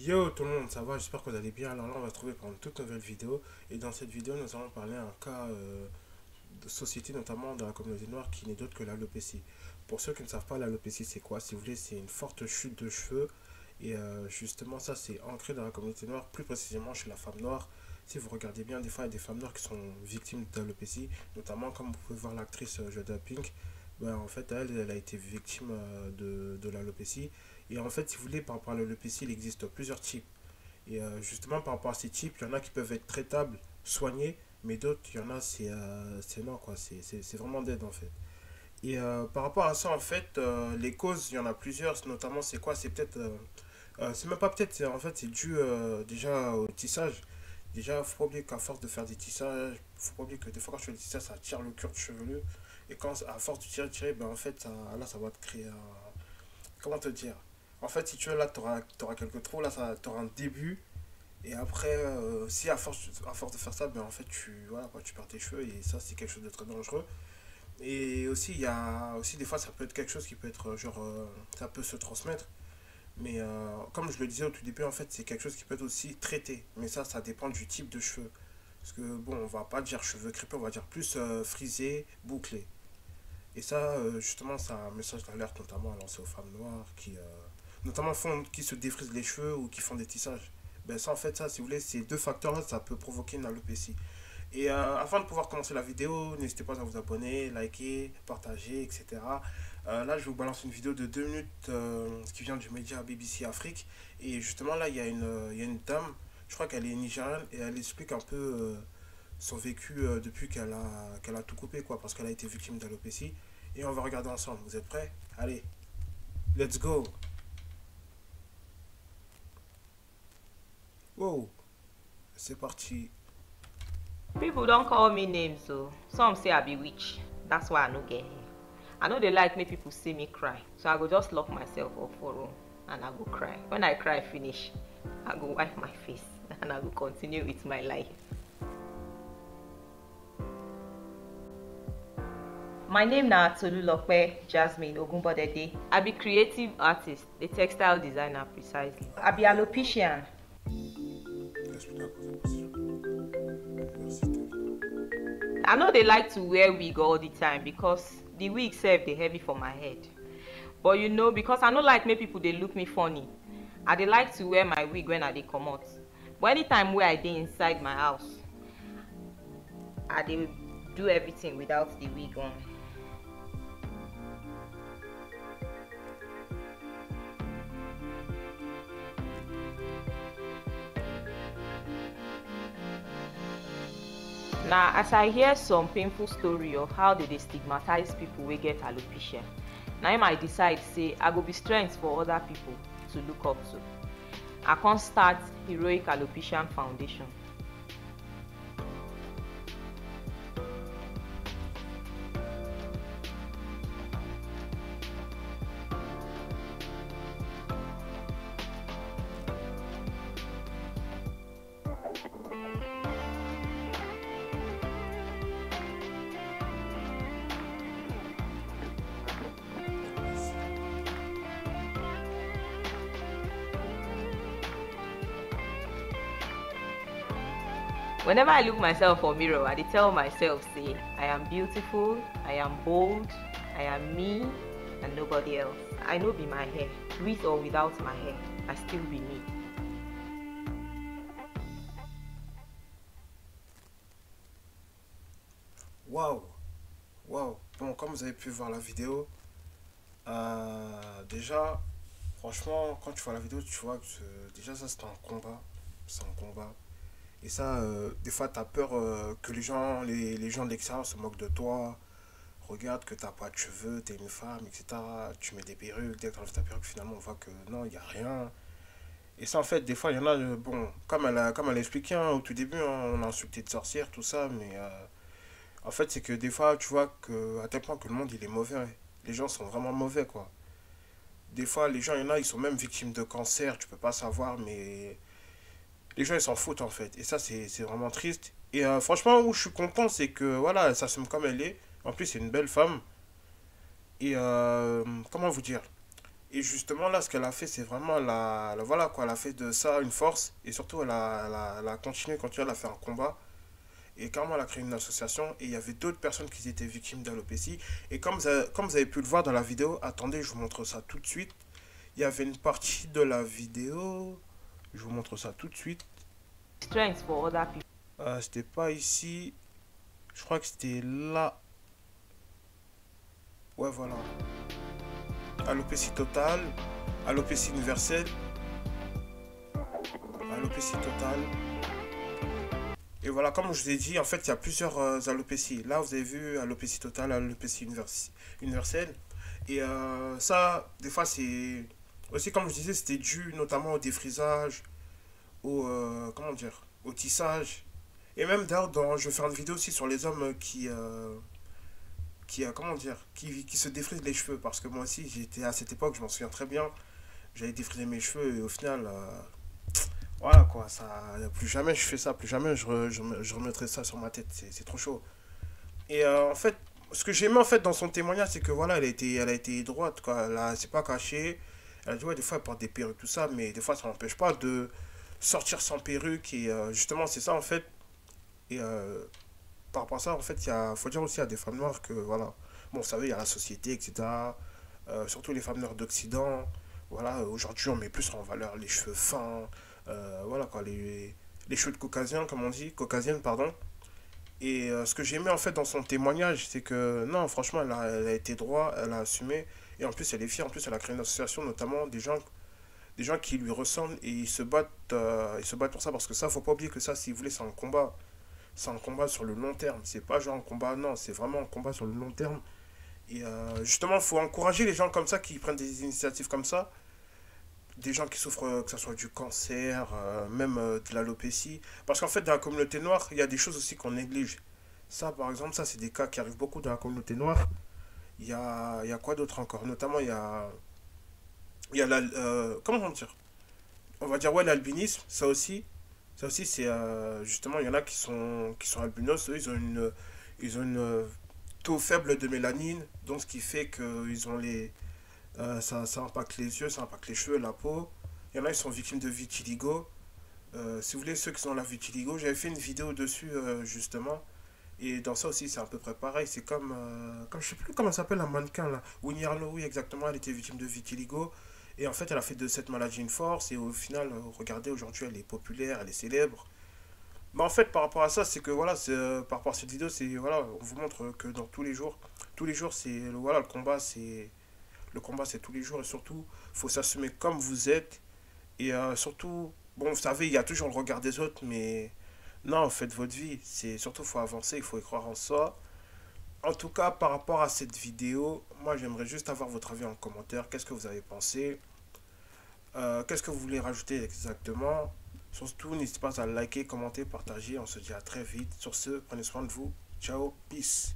Yo tout le monde, ça va? J'espère que vous allez bien. Alors là, on va se trouver pour une toute nouvelle vidéo. Et dans cette vidéo, nous allons parler d'un cas de société, notamment dans la communauté noire, qui n'est d'autre que l'alopécie. Pour ceux qui ne savent pas, l'alopécie, c'est quoi? Si vous voulez, c'est une forte chute de cheveux. Et justement, ça, c'est ancré dans la communauté noire, plus précisément chez la femme noire. Si vous regardez bien, des fois, il y a des femmes noires qui sont victimes d'alopécie, notamment comme vous pouvez voir l'actrice Jada Pink. Ben, en fait, elle a été victime de l'alopécie. Et en fait, si vous voulez, par rapport à l'alopécie, il existe plusieurs types. Et justement, par rapport à ces types, il y en a qui peuvent être traitables, soignés, mais d'autres, il y en a, c'est non, quoi. C'est vraiment dead, en fait. Et par rapport à ça, en fait, les causes, il y en a plusieurs. Notamment, c'est quoi? C'est peut-être. C'est même pas peut-être, en fait, c'est dû déjà au tissage. Déjà, faut pas oublier qu'à force de faire des tissages, faut pas oublier que des fois, quand je fais des tissages, ça tire le cuir chevelu. Et quand, à force de tirer, ben en fait, là, ça va te créer un. Comment te dire? En fait, si tu veux, là, tu auras quelques trous, là, tu auras un début. Et après, si à force de faire ça, ben en fait, voilà, quoi, tu perds tes cheveux et ça, c'est quelque chose de très dangereux. Et aussi, il y a aussi des fois, ça peut être quelque chose qui peut être genre, ça peut se transmettre. Mais comme je le disais au tout début, en fait, c'est quelque chose qui peut être aussi traité. Mais ça dépend du type de cheveux. Parce que bon, on va pas dire cheveux crépus, on va dire plus frisés, bouclés. Et ça, justement, c'est un message d'alerte notamment à lancer aux femmes noires notamment qui se défrisent les cheveux ou qui font des tissages. Ben ça, en fait, ça, si vous voulez, ces deux facteurs-là, ça peut provoquer une alopécie. Et afin de pouvoir commencer la vidéo, n'hésitez pas à vous abonner, liker, partager, etc. Là, je vous balance une vidéo de 2 minutes qui vient du média BBC Afrique. Et justement, là, il y a une dame, je crois qu'elle est nigériane, et elle explique un peu son vécu depuis qu'elle a tout coupé, quoi, parce qu'elle a été victime d'alopécie. Et on va regarder ensemble. Vous êtes prêts? Allez, let's go! Wow, c'est parti. People don't call me names, so some say I be witch. That's why I no get hair. I know they like make people see me cry, so I go just lock myself up for room and I go cry. When I cry finish, I go wipe my face and I go continue with my life. My name na Tolulope Jasmine Ogunbodede. I be creative artist, a textile designer precisely. I be alopecian. I know they like to wear wig all the time because the wig sef dey heavy for my head. But you know, because I no like make people dey look me funny, I dey like to wear my wig when I dey comot. But anytime wey I dey inside my house, I dey do everything without the wig on. Now, as I hear some painful story of how they stigmatize people wey get alopecia, na im I decide say I go be strength for other people to look up to. I come start Heroic Alopecian Foundation. Whenever I look myself for mirror, I dey tell myself say I am beautiful, I am bold, I am me and nobody else. I no be my hair. With or without my hair, I still be me. Waouh, waouh. Bon, comme vous avez pu voir la vidéo, déjà, franchement, quand tu vois la vidéo, tu vois que déjà ça c'est un combat. C'est un combat. Et ça, des fois, tu as peur que les gens de l'extérieur se moquent de toi, regardent que t'as pas de cheveux, t'es une femme, etc. Tu mets des perruques, dès que tu enlèves ta perruque, finalement, on voit que non, il n'y a rien. Et ça, en fait, des fois, il y en a, bon, comme elle a expliqué hein, au tout début, hein, on a insulté de sorcière, tout ça, mais en fait, c'est que des fois, tu vois que, à tel point que le monde, il est mauvais. Ouais. Les gens sont vraiment mauvais, quoi. Des fois, les gens, il y en a, ils sont même victimes de cancer, tu peux pas savoir, mais les gens ils s'en foutent en fait. Et ça c'est vraiment triste. Et franchement où je suis content c'est que voilà, elle s'assume comme elle est. En plus c'est une belle femme. Et comment vous dire? Et justement, là, ce qu'elle a fait, c'est vraiment voilà quoi, elle a fait de ça une force. Et surtout, elle a continué, elle a fait un combat. Et carrément, elle a créé une association. Et il y avait d'autres personnes qui étaient victimes d'alopécie. Et comme vous avez pu le voir dans la vidéo, attendez, je vous montre ça tout de suite. Il y avait une partie de la vidéo. Je vous montre ça tout de suite. Strength for other people. C'était pas ici. Je crois que c'était là. Ouais, voilà. Alopécie totale. Alopécie universelle. Alopécie totale. Et voilà, comme je vous ai dit, en fait, il y a plusieurs alopécies. Là, vous avez vu alopécie totale, alopécie universelle. Et ça, des fois, c'est... Aussi, comme je disais, c'était dû notamment au défrisage, comment dire, au tissage. Et même d'ailleurs, je vais faire une vidéo aussi sur les hommes comment dire, qui se défrisent les cheveux. Parce que moi aussi, j'étais à cette époque, je m'en souviens très bien. J'avais défrisé mes cheveux et au final, voilà quoi, ça, plus jamais je fais ça, plus jamais je remettrai ça sur ma tête, c'est trop chaud. Et en fait, ce que j'aimais en fait dans son témoignage, c'est que voilà, elle a été droite, quoi. Elle s'est pas cachée. Elle a dit, ouais, des fois, elle porte des perruques, tout ça, mais des fois, ça n'empêche pas de sortir sans perruque. Et justement, c'est ça, en fait. Et par rapport à ça, en fait, faut dire aussi à des femmes noires que, voilà, bon, vous savez, il y a la société, etc. Surtout les femmes noires d'Occident. Voilà, aujourd'hui, on met plus en valeur les cheveux fins. Voilà, quoi, les cheveux de caucasien, comme on dit, caucasienne, pardon. Et ce que j'ai aimé en fait dans son témoignage, c'est que non, franchement, elle a été droit, elle a assumé. Et en plus, elle est fière. En plus, elle a créé une association, notamment des gens qui lui ressemblent et ils se battent pour ça. Parce que ça, faut pas oublier que ça, si vous voulez, c'est un combat. C'est un combat sur le long terme. C'est pas genre un combat, non, c'est vraiment un combat sur le long terme. Et justement, il faut encourager les gens comme ça qui prennent des initiatives comme ça. Des gens qui souffrent, que ce soit du cancer, même de l'alopécie. Parce qu'en fait, dans la communauté noire, il y a des choses aussi qu'on néglige. Ça, par exemple, ça, c'est des cas qui arrivent beaucoup dans la communauté noire. Il y a quoi d'autre encore? Notamment, il y a comment on dire? On va dire, ouais, l'albinisme, ça aussi. Ça aussi, c'est justement, il y en a qui sont albinos. Eux, ils ont une taux faible de mélanine. Donc, ce qui fait qu'ils ont ça impacte les yeux, ça impacte les cheveux, la peau. Il y en a qui sont victimes de vitiligo. Si vous voulez, ceux qui ont la vitiligo, j'avais fait une vidéo dessus justement. Et dans ça aussi, c'est à peu près pareil. C'est comme je sais plus comment elle s'appelle la mannequin là. Winnie Arlo, oui, exactement, elle était victime de vitiligo. Et en fait, elle a fait de cette maladie une force. Et au final, regardez, aujourd'hui, elle est populaire, elle est célèbre. Mais en fait, par rapport à ça, c'est que voilà, par rapport à cette vidéo, c'est voilà, on vous montre que dans tous les jours, c'est voilà, le combat, c'est tous les jours. Et surtout, faut s'assumer comme vous êtes. Et surtout, bon, vous savez, il y a toujours le regard des autres, mais non, faites votre vie. C'est surtout, faut avancer, il faut y croire en soi. En tout cas, par rapport à cette vidéo, moi, j'aimerais juste avoir votre avis en commentaire. Qu'est-ce que vous avez pensé? Qu'est-ce que vous voulez rajouter exactement? Surtout, n'hésitez pas à liker, commenter, partager. On se dit à très vite. Sur ce, prenez soin de vous. Ciao, peace.